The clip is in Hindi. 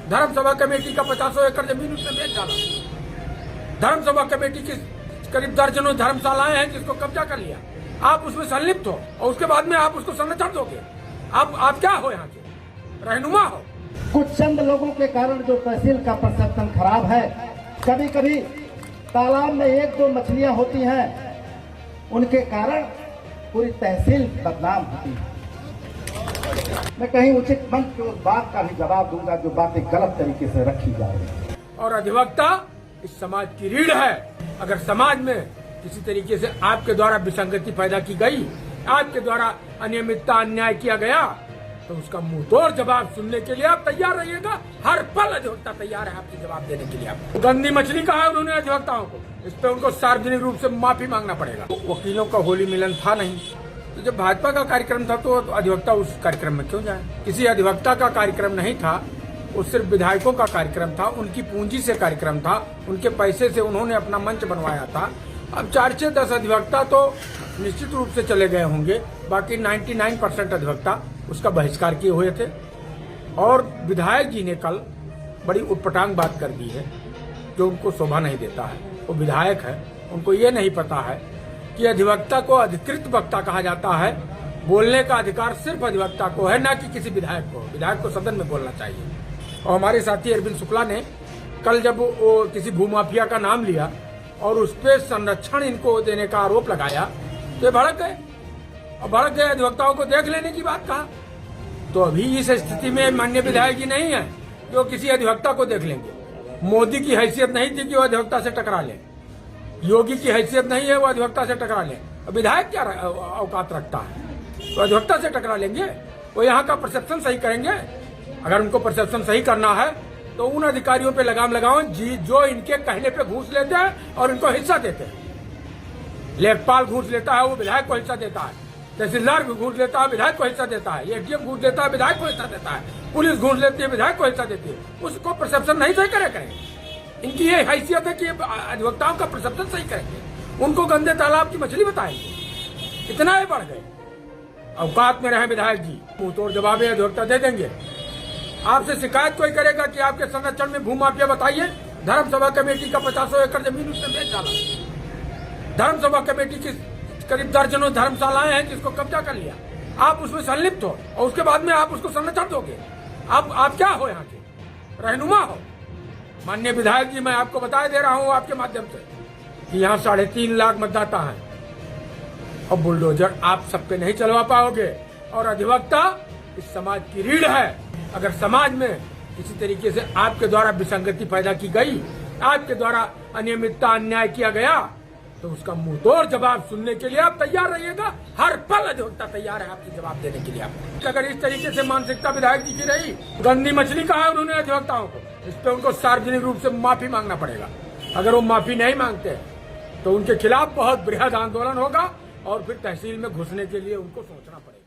धर्म सभा कमेटी का 50 एकड़ जमीन उसने बेच डाला। धर्म सभा कमेटी की करीब दर्जनों धर्मशालाएं हैं जिसको कब्जा कर लिया। आप उसमें संलिप्त हो और उसके बाद में आप उसको संरक्षण दोगे। आप क्या हो, यहाँ के रहनुमा हो। कुछ चंद लोगों के कारण जो तहसील का परसेप्शन खराब है, कभी कभी तालाब में 1-2 मछलियां होती हैं, उनके कारण पूरी तहसील बदनाम होती है। मैं कहीं उचित मंच पे उस बात का भी जवाब दूंगा जो बातें गलत तरीके से रखी जा रही है। और अधिवक्ता इस समाज की रीढ़ है। अगर समाज में किसी तरीके से आपके द्वारा विसंगति पैदा की गई, आपके द्वारा अनियमितता अन्याय किया गया, तो उसका मुंहतोड़ जवाब सुनने के लिए आप तैयार रहिएगा। हर पल अधिवक्ता तैयार है आपसे जवाब देने के लिए। आपको गंदी मछली कहा है उन्होंने अधिवक्ताओं को, इस पे उनको सार्वजनिक रूप से माफी मांगना पड़ेगा। वकीलों का होली मिलन था नहीं, तो जब भाजपा का कार्यक्रम था तो अधिवक्ता उस कार्यक्रम में क्यों जाए। किसी अधिवक्ता का कार्यक्रम नहीं था, वो सिर्फ विधायकों का कार्यक्रम था, उनकी पूंजी से कार्यक्रम था, उनके पैसे से उन्होंने अपना मंच बनवाया था। अब 4-10 अधिवक्ता तो निश्चित रूप से चले गए होंगे, बाकी 99% अधिवक्ता उसका बहिष्कार किए हुए थे। और विधायक जी ने कल बड़ी उटपटांग बात कर दी है जो उनको शोभा नहीं देता है। वो विधायक है, उनको ये नहीं पता है कि अधिवक्ता को अधिकृत वक्ता कहा जाता है। बोलने का अधिकार सिर्फ अधिवक्ता को है, ना कि किसी विधायक को। विधायक को सदन में बोलना चाहिए। और हमारे साथी अरविंद शुक्ला ने कल जब वो किसी भूमाफिया का नाम लिया और उस पर संरक्षण इनको देने का आरोप लगाया, तो भड़क गए और भड़क गए। अधिवक्ताओं को देख लेने की बात कहा। तो अभी इस स्थिति में माननीय विधायक जी नहीं है जो किसी अधिवक्ता को देख लेंगे। मोदी की हैसियत नहीं थी कि वो अधिवक्ता से टकरा ले, योगी की हैसियत नहीं है वो अधिवक्ता से टकरा ले। विधायक क्या औकात रखता है, तो अधिवक्ता से टकरा लेंगे। वो यहाँ का परसेप्शन सही करेंगे। अगर उनको परसेप्शन सही करना है तो उन अधिकारियों पे लगाम लगाओ जो इनके कहने पे घूस लेते हैं और इनको हिस्सा देते हैं। लेखपाल घूस लेता है, वो विधायक को हिस्सा देता है। तहसीलदार घूस लेता है, विधायक को हिस्सा देता है। एडीएम घूस लेता है, विधायक को हिस्सा देता है। पुलिस घूस लेती है, विधायक को हिस्सा देती है। उसको परसेप्शन नहीं सही करेंगे। इनकी ये हैसियत है कि अधिवक्ताओं का परसेप्शन सही करेंगे, उनको गंदे तालाब की मछली बताएंगे। इतना ही बढ़ गए। औकात में रहे विधायक जी, मुंहतोड़ जवाब अधिवक्ता दे देंगे। आपसे शिकायत कोई करेगा कि आपके संरक्षण में भूमाफिया, बताइए। धर्म सभा कमेटी का 50 एकड़ जमीन उसने बेच डाला। धर्म सभा कमेटी की करीब दर्जनों धर्मशालाएं हैं जिसको कब्जा कर लिया। आप उसमें संलिप्त हो और उसके बाद में आप उसको संरक्षण दोगे। आप क्या हो, यहाँ के रहनुमा हो। माननीय विधायक जी, मैं आपको बताए दे रहा हूँ आपके माध्यम से कि यहाँ 3.5 लाख मतदाता हैं और बुलडोजर आप सब पे नहीं चलवा पाओगे। और अधिवक्ता इस समाज की रीढ़ है। अगर समाज में किसी तरीके से आपके द्वारा विसंगति पैदा की गई, आपके द्वारा अनियमितता अन्याय किया गया, तो उसका मुंहतोड़ जवाब सुनने के लिए आप तैयार रहिएगा। हर पल अधिवक्ता तैयार है आपसे जवाब देने के लिए। आप अगर इस तरीके से मानसिकता विधायक जी की रही, गंदी मछली कहा है उन्होंने अधिवक्ताओं को, इस पर उनको सार्वजनिक रूप से माफी मांगना पड़ेगा। अगर वो माफी नहीं मांगते तो उनके खिलाफ बहुत बृहद आंदोलन होगा और फिर तहसील में घुसने के लिए उनको सोचना पड़ेगा।